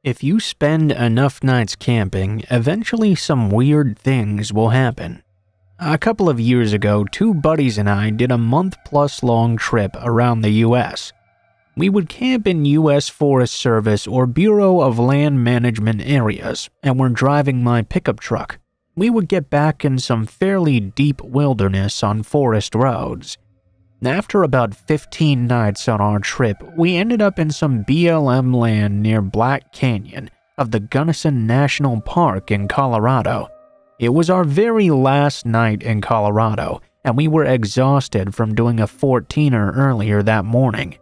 If you spend enough nights camping, eventually some weird things will happen. A couple of years ago, two buddies and I did a month-plus long trip around the US. We would camp in US Forest Service or Bureau of Land Management areas, and were driving my pickup truck. We would get back in some fairly deep wilderness on forest roads. After about 15 nights on our trip, we ended up in some BLM land near Black Canyon of the Gunnison National Park in Colorado. It was our very last night in Colorado, and we were exhausted from doing a 14er earlier that morning.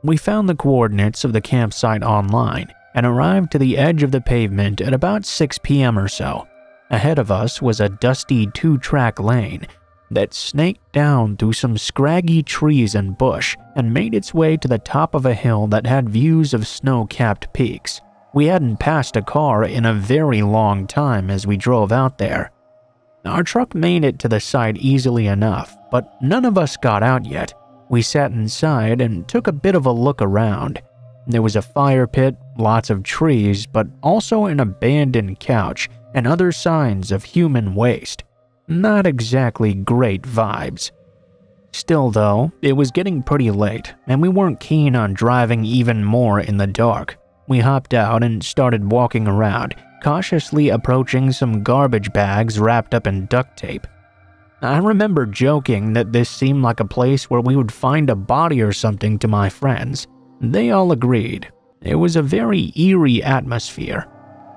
We found the coordinates of the campsite online and arrived to the edge of the pavement at about 6 p.m. or so. Ahead of us was a dusty 2-track lane that snaked down through some scraggy trees and bush and made its way to the top of a hill that had views of snow-capped peaks. We hadn't passed a car in a very long time as we drove out there. Our truck made it to the site easily enough, but none of us got out yet. We sat inside and took a bit of a look around. There was a fire pit, lots of trees, but also an abandoned couch and other signs of human waste. Not exactly great vibes. Still though, it was getting pretty late, and we weren't keen on driving even more in the dark. We hopped out and started walking around, cautiously approaching some garbage bags wrapped up in duct tape. I remember joking that this seemed like a place where we would find a body or something to my friends. They all agreed. It was a very eerie atmosphere.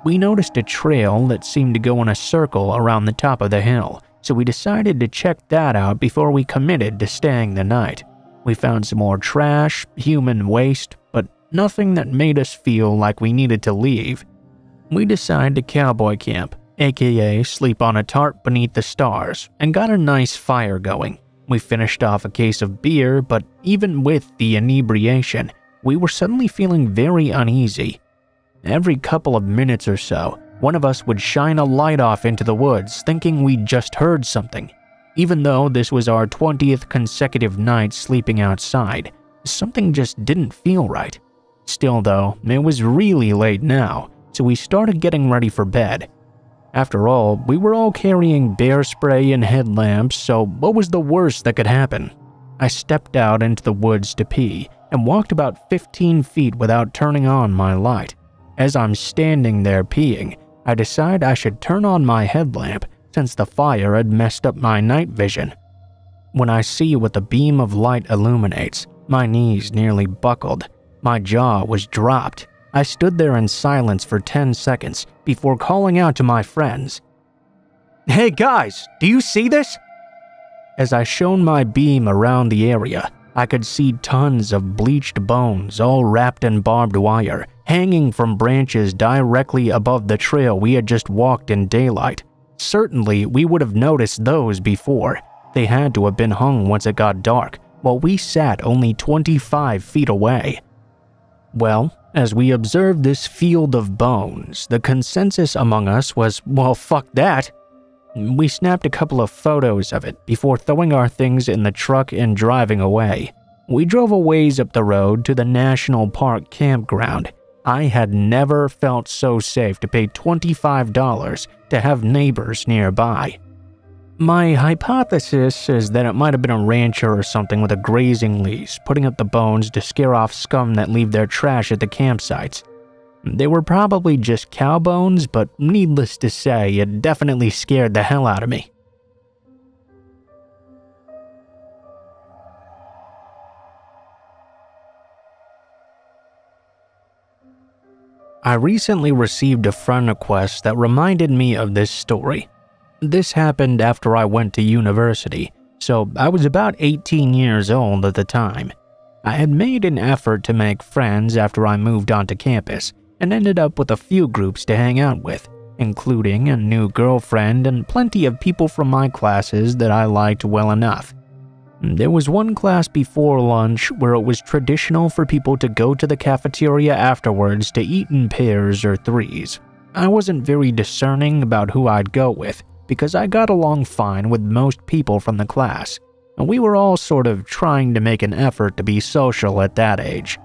We noticed a trail that seemed to go in a circle around the top of the hill, so we decided to check that out before we committed to staying the night. We found some more trash, human waste, but nothing that made us feel like we needed to leave. We decided to cowboy camp, aka sleep on a tarp beneath the stars, and got a nice fire going. We finished off a case of beer, but even with the inebriation, we were suddenly feeling very uneasy. Every couple of minutes or so, one of us would shine a light off into the woods thinking we'd just heard something. Even though this was our 20th consecutive night sleeping outside, something just didn't feel right. Still though, it was really late now, so we started getting ready for bed. After all, we were all carrying bear spray and headlamps, so what was the worst that could happen? I stepped out into the woods to pee and walked about 15 feet without turning on my light. As I'm standing there peeing, I decide I should turn on my headlamp since the fire had messed up my night vision. When I see what the beam of light illuminates, my knees nearly buckled. My jaw was dropped. I stood there in silence for 10 seconds before calling out to my friends. "Hey guys, do you see this?" As I shone my beam around the area, I could see tons of bleached bones all wrapped in barbed wire, hanging from branches directly above the trail we had just walked in daylight. Certainly, we would have noticed those before. They had to have been hung once it got dark, while we sat only 25 feet away. Well, as we observed this field of bones, the consensus among us was, well, fuck that. We snapped a couple of photos of it before throwing our things in the truck and driving away. We drove a ways up the road to the National Park campground. I had never felt so safe to pay $25 to have neighbors nearby. My hypothesis is that it might have been a rancher or something with a grazing lease putting up the bones to scare off scum that leave their trash at the campsites. They were probably just cow bones, but needless to say, it definitely scared the hell out of me. I recently received a friend request that reminded me of this story. This happened after I went to university, so I was about 18 years old at the time. I had made an effort to make friends after I moved onto campus, and ended up with a few groups to hang out with, including a new girlfriend and plenty of people from my classes that I liked well enough. There was one class before lunch where it was traditional for people to go to the cafeteria afterwards to eat in pairs or threes. I wasn't very discerning about who I'd go with because I got along fine with most people from the class, and we were all sort of trying to make an effort to be social at that age.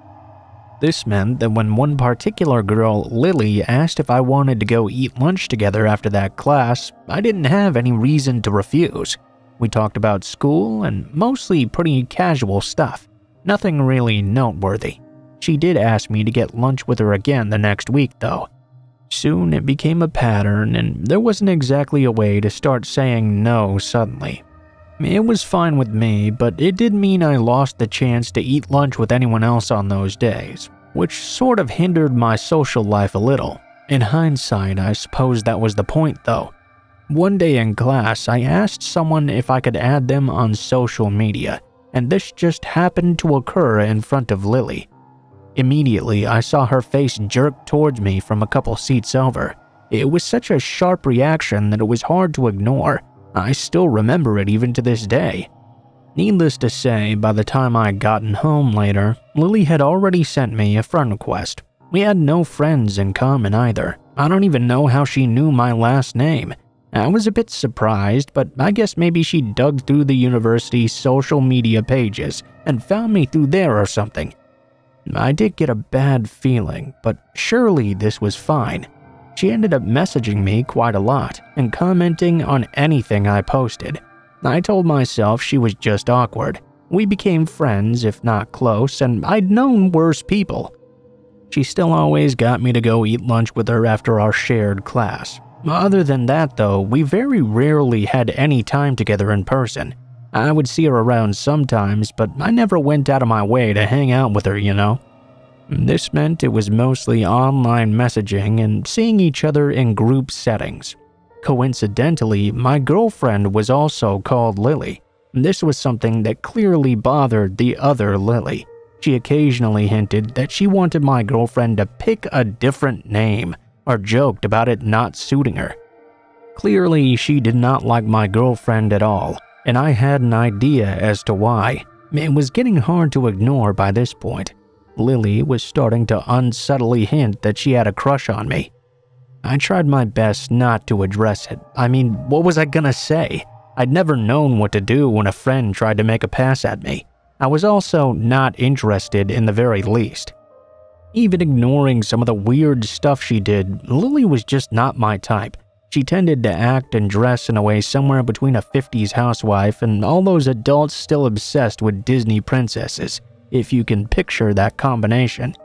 This meant that when one particular girl, Lily, asked if I wanted to go eat lunch together after that class, I didn't have any reason to refuse. We talked about school and mostly pretty casual stuff, nothing really noteworthy. She did ask me to get lunch with her again the next week though. Soon it became a pattern and there wasn't exactly a way to start saying no suddenly. It was fine with me, but it did mean I lost the chance to eat lunch with anyone else on those days, which sort of hindered my social life a little. In hindsight, I suppose that was the point though. One day in class, I asked someone if I could add them on social media, and this just happened to occur in front of Lily. Immediately, I saw her face jerk towards me from a couple seats over. It was such a sharp reaction that it was hard to ignore. I still remember it even to this day. Needless to say, by the time I had gotten home later, Lily had already sent me a friend request. We had no friends in common either. I don't even know how she knew my last name. I was a bit surprised, but I guess maybe she dug through the university's social media pages and found me through there or something. I did get a bad feeling, but surely this was fine. She ended up messaging me quite a lot and commenting on anything I posted. I told myself she was just awkward. We became friends, if not close, and I'd known worse people. She still always got me to go eat lunch with her after our shared class. Other than that though, we very rarely had any time together in person. I would see her around sometimes, but I never went out of my way to hang out with her, you know. This meant it was mostly online messaging and seeing each other in group settings. Coincidentally, my girlfriend was also called Lily. This was something that clearly bothered the other Lily. She occasionally hinted that she wanted my girlfriend to pick a different name, or joked about it not suiting her. Clearly, she did not like my girlfriend at all, and I had an idea as to why. It was getting hard to ignore by this point. Lily was starting to unsubtly hint that she had a crush on me. I tried my best not to address it. I mean, what was I gonna say? I'd never known what to do when a friend tried to make a pass at me. I was also not interested in the very least. Even ignoring some of the weird stuff she did, Lily was just not my type. She tended to act and dress in a way somewhere between a 50s housewife and all those adults still obsessed with Disney princesses, if you can picture that combination.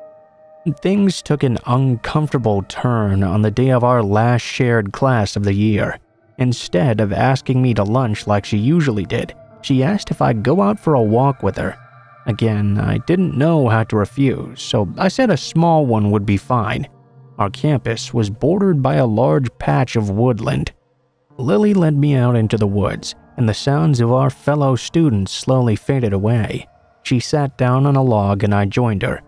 Things took an uncomfortable turn on the day of our last shared class of the year. Instead of asking me to lunch like she usually did, she asked if I'd go out for a walk with her. Again, I didn't know how to refuse, so I said a small one would be fine. Our campus was bordered by a large patch of woodland. Lily led me out into the woods, and the sounds of our fellow students slowly faded away. She sat down on a log and I joined her.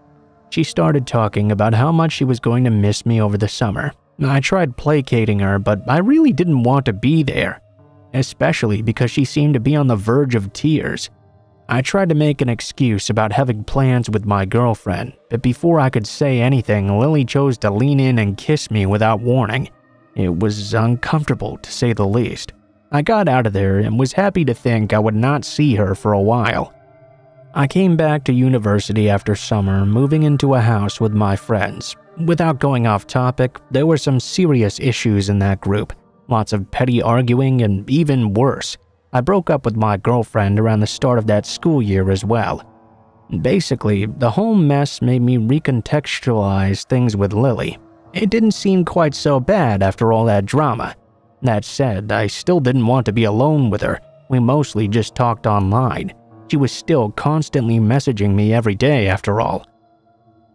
She started talking about how much she was going to miss me over the summer. I tried placating her, but I really didn't want to be there, especially because she seemed to be on the verge of tears. I tried to make an excuse about having plans with my girlfriend, but before I could say anything, Lily chose to lean in and kiss me without warning. It was uncomfortable, to say the least. I got out of there and was happy to think I would not see her for a while. I came back to university after summer, moving into a house with my friends. Without going off topic, there were some serious issues in that group. Lots of petty arguing and even worse. I broke up with my girlfriend around the start of that school year as well. Basically, the whole mess made me recontextualize things with Lily. It didn't seem quite so bad after all that drama. That said, I still didn't want to be alone with her. We mostly just talked online. She was still constantly messaging me every day after all.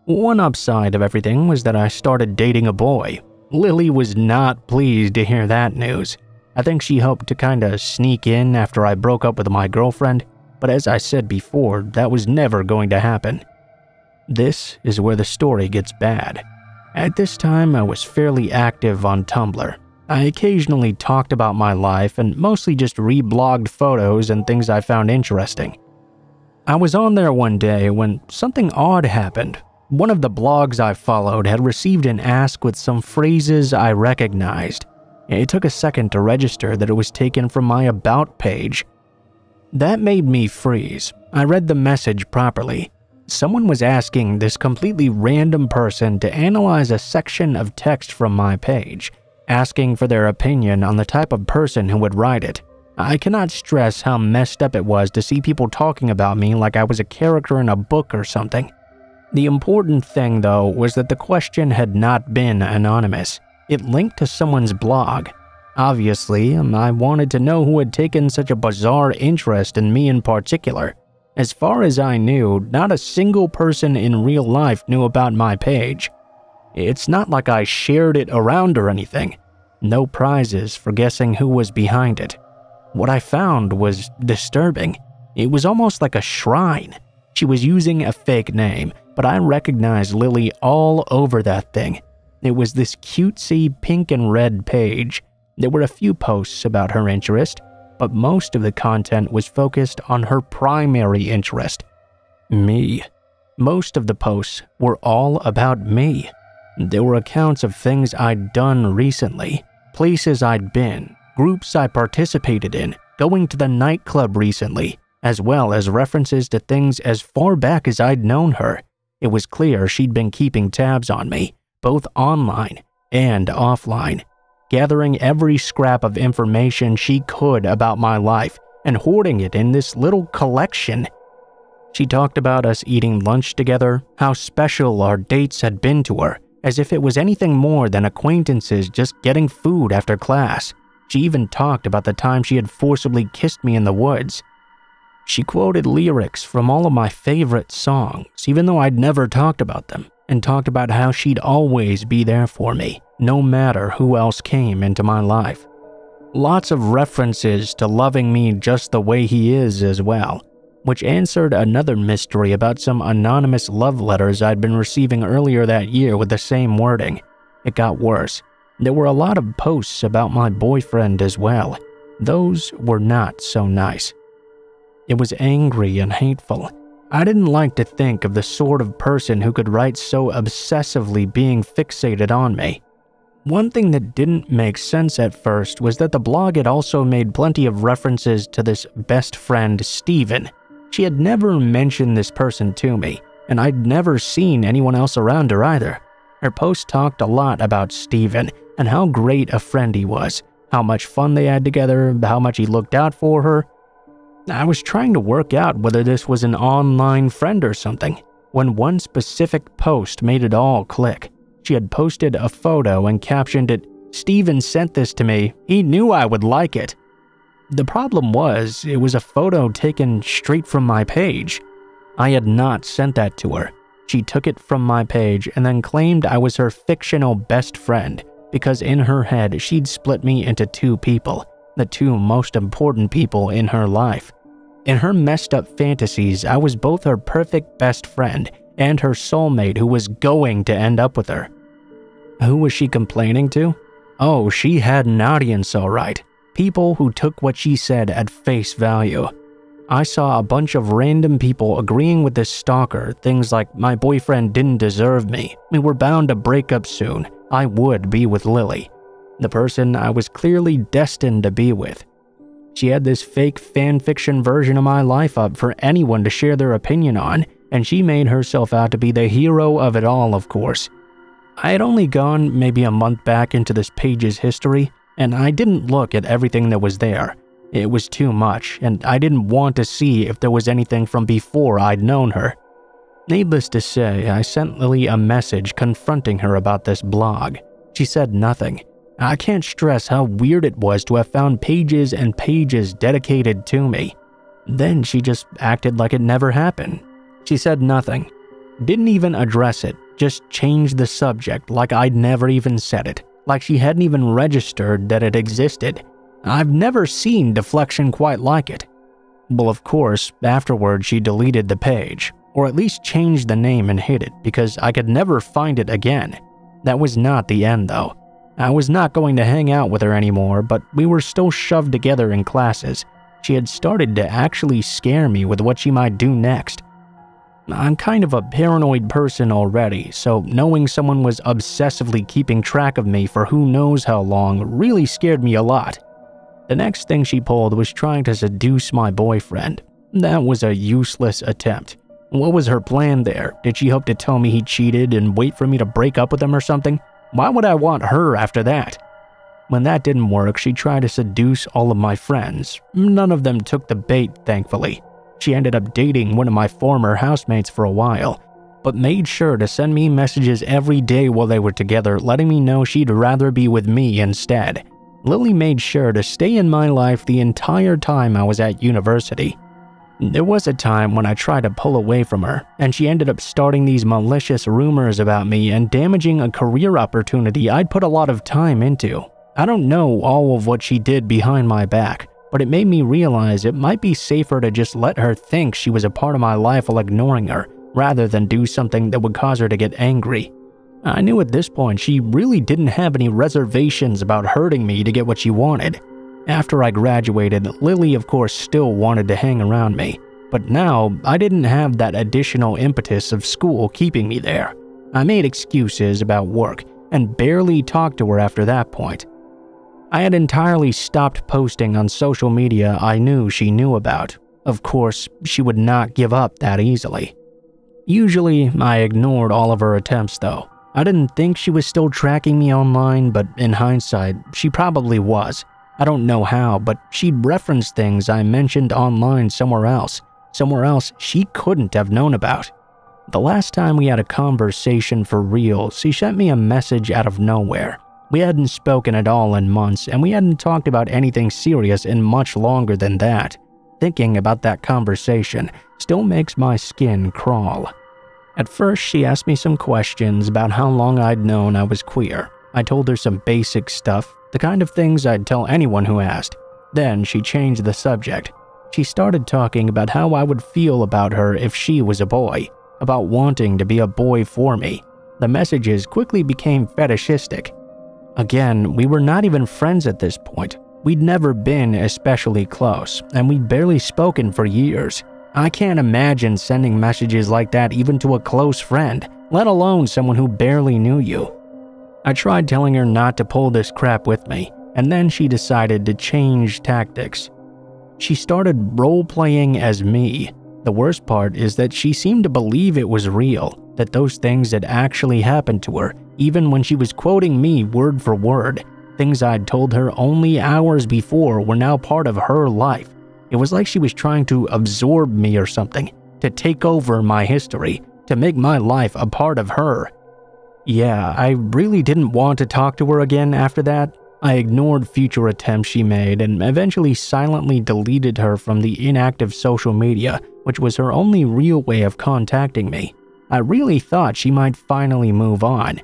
One upside of everything was that I started dating a boy. Lily was not pleased to hear that news. I think she hoped to kinda sneak in after I broke up with my girlfriend, but as I said before, that was never going to happen. This is where the story gets bad. At this time, I was fairly active on Tumblr. I occasionally talked about my life and mostly just reblogged photos and things I found interesting. I was on there one day when something odd happened. One of the blogs I followed had received an ask with some phrases I recognized. It took a second to register that it was taken from my About page. That made me freeze. I read the message properly. Someone was asking this completely random person to analyze a section of text from my page, asking for their opinion on the type of person who would write it. I cannot stress how messed up it was to see people talking about me like I was a character in a book or something. The important thing, though, was that the question had not been anonymous. It linked to someone's blog. Obviously, I wanted to know who had taken such a bizarre interest in me in particular. As far as I knew, not a single person in real life knew about my page. It's not like I shared it around or anything. No prizes for guessing who was behind it. What I found was disturbing. It was almost like a shrine. She was using a fake name, but I recognized Lily all over that thing. It was this cutesy pink and red page. There were a few posts about her interest, but most of the content was focused on her primary interest, me. Most of the posts were all about me. There were accounts of things I'd done recently, places I'd been, groups I participated in, going to the nightclub recently, as well as references to things as far back as I'd known her. It was clear she'd been keeping tabs on me, both online and offline, gathering every scrap of information she could about my life and hoarding it in this little collection. She talked about us eating lunch together, how special our dates had been to her, as if it was anything more than acquaintances just getting food after class. She even talked about the time she had forcibly kissed me in the woods. She quoted lyrics from all of my favorite songs, even though I'd never talked about them, and talked about how she'd always be there for me, no matter who else came into my life. Lots of references to loving me just the way he is as well, which answered another mystery about some anonymous love letters I'd been receiving earlier that year with the same wording. It got worse. There were a lot of posts about my boyfriend as well. Those were not so nice. It was angry and hateful. I didn't like to think of the sort of person who could write so obsessively being fixated on me. One thing that didn't make sense at first was that the blog had also made plenty of references to this best friend, Steven. She had never mentioned this person to me, and I'd never seen anyone else around her either. Her post talked a lot about Steven and how great a friend he was, how much fun they had together, how much he looked out for her. I was trying to work out whether this was an online friend or something, when one specific post made it all click. She had posted a photo and captioned it, "Steven sent this to me. He knew I would like it." The problem was, it was a photo taken straight from my page. I had not sent that to her. She took it from my page and then claimed I was her fictional best friend, because in her head she'd split me into two people, the two most important people in her life. In her messed up fantasies, I was both her perfect best friend and her soulmate who was going to end up with her. Who was she complaining to? Oh, she had an audience all right. People who took what she said at face value. I saw a bunch of random people agreeing with this stalker, things like my boyfriend didn't deserve me, we were bound to break up soon, I would be with Lily, the person I was clearly destined to be with. She had this fake fanfiction version of my life up for anyone to share their opinion on, and she made herself out to be the hero of it all, of course. I had only gone maybe a month back into this page's history, and I didn't look at everything that was there. It was too much, and I didn't want to see if there was anything from before I'd known her. Needless to say, I sent Lily a message confronting her about this blog. She said nothing. I can't stress how weird it was to have found pages and pages dedicated to me. Then she just acted like it never happened. She said nothing. Didn't even address it, just changed the subject like I'd never even said it, like she hadn't even registered that it existed. I've never seen deflection quite like it. Well, of course, afterward she deleted the page, or at least changed the name and hid it because I could never find it again. That was not the end though. I was not going to hang out with her anymore, but we were still shoved together in classes. She had started to actually scare me with what she might do next. I'm kind of a paranoid person already, so knowing someone was obsessively keeping track of me for who knows how long really scared me a lot. The next thing she pulled was trying to seduce my boyfriend. That was a useless attempt. What was her plan there? Did she hope to tell me he cheated and wait for me to break up with him or something? Why would I want her after that? When that didn't work, she tried to seduce all of my friends. None of them took the bait, thankfully. She ended up dating one of my former housemates for a while, but made sure to send me messages every day while they were together, letting me know she'd rather be with me instead. Lily made sure to stay in my life the entire time I was at university. There was a time when I tried to pull away from her, and she ended up starting these malicious rumors about me and damaging a career opportunity I'd put a lot of time into. I don't know all of what she did behind my back, but it made me realize it might be safer to just let her think she was a part of my life while ignoring her, rather than do something that would cause her to get angry. I knew at this point she really didn't have any reservations about hurting me to get what she wanted. After I graduated, Lily of course still wanted to hang around me, but now I didn't have that additional impetus of school keeping me there. I made excuses about work and barely talked to her after that point. I had entirely stopped posting on social media I knew she knew about. Of course, she would not give up that easily. Usually, I ignored all of her attempts though. I didn't think she was still tracking me online, but in hindsight, she probably was. I don't know how, but she'd referenced things I mentioned online somewhere else she couldn't have known about. The last time we had a conversation for real, she sent me a message out of nowhere. We hadn't spoken at all in months, and we hadn't talked about anything serious in much longer than that. Thinking about that conversation still makes my skin crawl. At first, she asked me some questions about how long I'd known I was queer. I told her some basic stuff, the kind of things I'd tell anyone who asked. Then she changed the subject. She started talking about how I would feel about her if she was a boy, about wanting to be a boy for me. The messages quickly became fetishistic. Again, we were not even friends at this point. We'd never been especially close, and we'd barely spoken for years. I can't imagine sending messages like that even to a close friend, let alone someone who barely knew you. I tried telling her not to pull this crap with me, and then she decided to change tactics. She started role-playing as me. The worst part is that she seemed to believe it was real, that those things had actually happened to her, even when she was quoting me word for word. Things I'd told her only hours before were now part of her life. It was like she was trying to absorb me or something, to take over my history, to make my life a part of her. Yeah, I really didn't want to talk to her again after that. I ignored future attempts she made and eventually silently deleted her from the inactive social media, which was her only real way of contacting me. I really thought she might finally move on.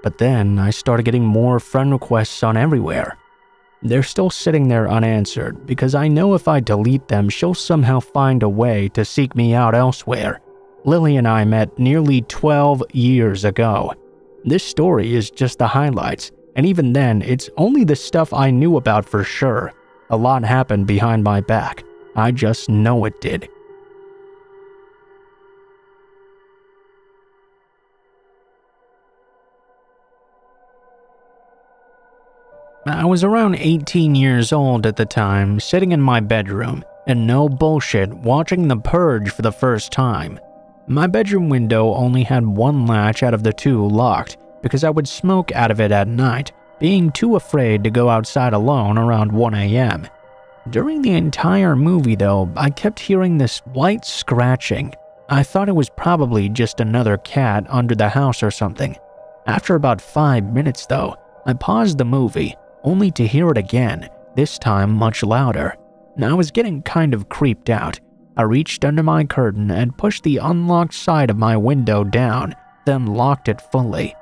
But then I started getting more friend requests on everywhere. They're still sitting there unanswered because I know if I delete them, she'll somehow find a way to seek me out elsewhere. Lily and I met nearly 12 years ago. This story is just the highlights, and even then, it's only the stuff I knew about for sure. A lot happened behind my back. I just know it did. I was around 18 years old at the time, sitting in my bedroom, and no bullshit, watching The Purge for the first time. My bedroom window only had one latch out of the two locked because I would smoke out of it at night, being too afraid to go outside alone around 1 a.m. During the entire movie though, I kept hearing this light scratching. I thought it was probably just another cat under the house or something. After about 5 minutes though, I paused the movie, only to hear it again, this time much louder. I was getting kind of creeped out. I reached under my curtain and pushed the unlocked side of my window down, then locked it fully.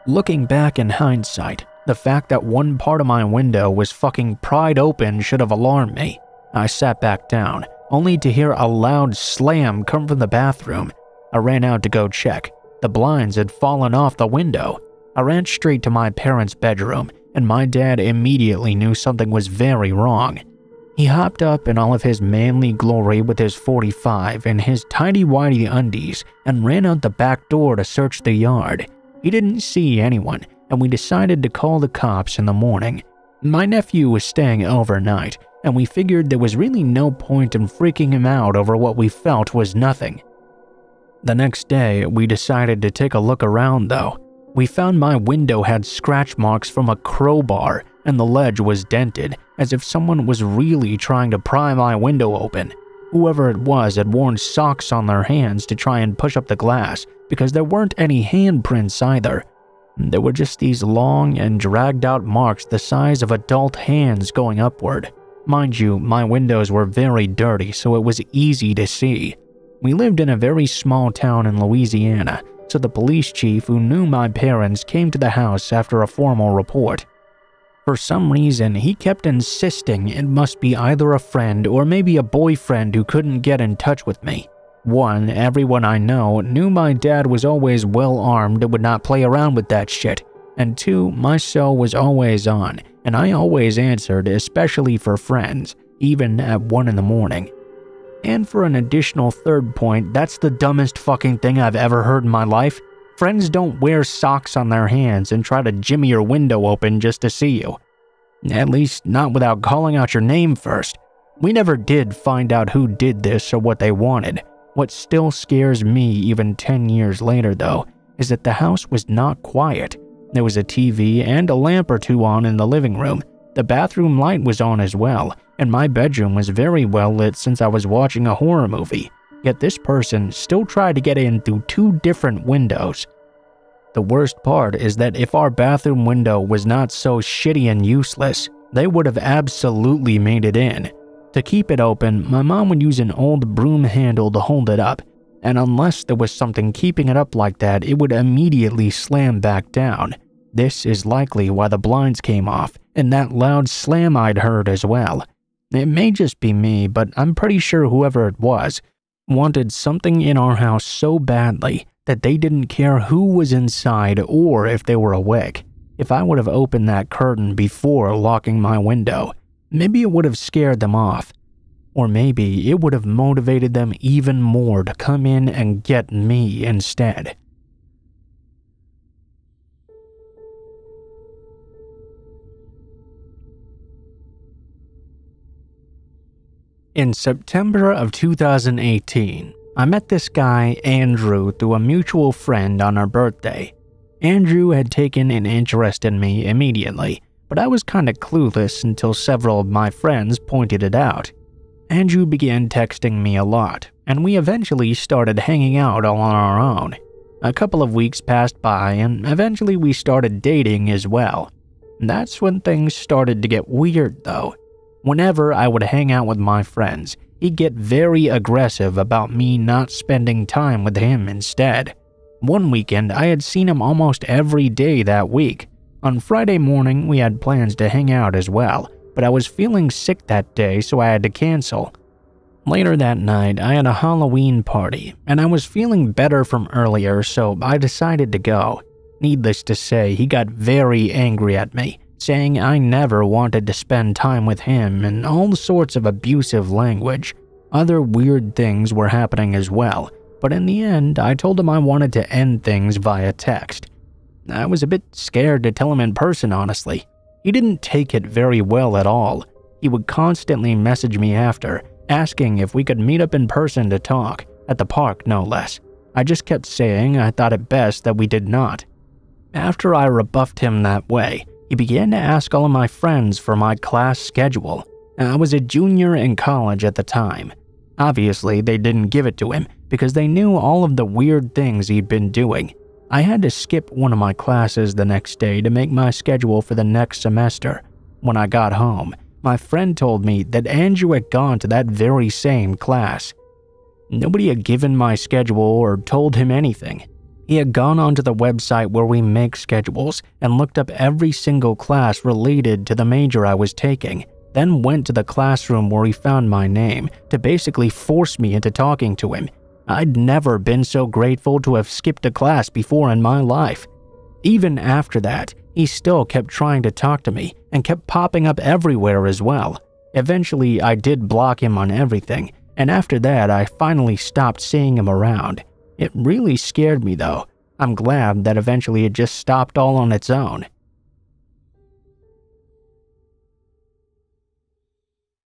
Looking back in hindsight, the fact that one part of my window was fucking pried open should have alarmed me. I sat back down, only to hear a loud slam come from the bathroom. I ran out to go check. The blinds had fallen off the window. I ran straight to my parents' bedroom, and my dad immediately knew something was very wrong. He hopped up in all of his manly glory with his .45 and his tighty-whitey undies and ran out the back door to search the yard. He didn't see anyone, and we decided to call the cops in the morning. My nephew was staying overnight, and we figured there was really no point in freaking him out over what we felt was nothing. The next day, we decided to take a look around though. We found my window had scratch marks from a crowbar and the ledge was dented, as if someone was really trying to pry my window open. Whoever it was had worn socks on their hands to try and push up the glass because there weren't any handprints either. There were just these long and dragged out marks the size of adult hands going upward. Mind you, my windows were very dirty, so it was easy to see. We lived in a very small town in Louisiana, so the police chief who knew my parents came to the house after a formal report. For some reason, he kept insisting it must be either a friend or maybe a boyfriend who couldn't get in touch with me. One, everyone I know knew my dad was always well armed and would not play around with that shit. And two, my cell was always on, and I always answered, especially for friends, even at 1 in the morning. And for an additional third point, that's the dumbest fucking thing I've ever heard in my life. Friends don't wear socks on their hands and try to jimmy your window open just to see you. At least not without calling out your name first. We never did find out who did this or what they wanted. What still scares me even 10 years later though, is that the house was not quiet. There was a TV and a lamp or two on in the living room. The bathroom light was on as well, and my bedroom was very well lit since I was watching a horror movie. Yet this person still tried to get in through 2 different windows. The worst part is that if our bathroom window was not so shitty and useless, they would have absolutely made it in. To keep it open, my mom would use an old broom handle to hold it up, and unless there was something keeping it up like that, it would immediately slam back down. This is likely why the blinds came off, and that loud slam I'd heard as well. It may just be me, but I'm pretty sure whoever it was wanted something in our house so badly that they didn't care who was inside or if they were awake. If I would have opened that curtain before locking my window, maybe it would have scared them off. Or maybe it would have motivated them even more to come in and get me instead. In September of 2018, I met this guy, Andrew, through a mutual friend on our birthday. Andrew had taken an interest in me immediately, but I was kinda clueless until several of my friends pointed it out. Andrew began texting me a lot, and we eventually started hanging out all on our own. A couple of weeks passed by, and eventually we started dating as well. That's when things started to get weird though. Whenever I would hang out with my friends, he'd get very aggressive about me not spending time with him instead. One weekend, I had seen him almost every day that week. On Friday morning, we had plans to hang out as well, but I was feeling sick that day, so I had to cancel. Later that night, I had a Halloween party, and I was feeling better from earlier, so I decided to go. Needless to say, he got very angry at me, saying I never wanted to spend time with him and all sorts of abusive language. Other weird things were happening as well, but in the end, I told him I wanted to end things via text. I was a bit scared to tell him in person, honestly. He didn't take it very well at all. He would constantly message me after, asking if we could meet up in person to talk, at the park no less. I just kept saying I thought it best that we did not. After I rebuffed him that way, he began to ask all of my friends for my class schedule. I was a junior in college at the time. Obviously, they didn't give it to him because they knew all of the weird things he'd been doing. I had to skip one of my classes the next day to make my schedule for the next semester. When I got home, my friend told me that Andrew had gone to that very same class. Nobody had given my schedule or told him anything. He had gone onto the website where we make schedules and looked up every single class related to the major I was taking, then went to the classroom where he found my name to basically force me into talking to him. I'd never been so grateful to have skipped a class before in my life. Even after that, he still kept trying to talk to me and kept popping up everywhere as well. Eventually, I did block him on everything, and after that, I finally stopped seeing him around. It really scared me though. I'm glad that eventually it just stopped all on its own.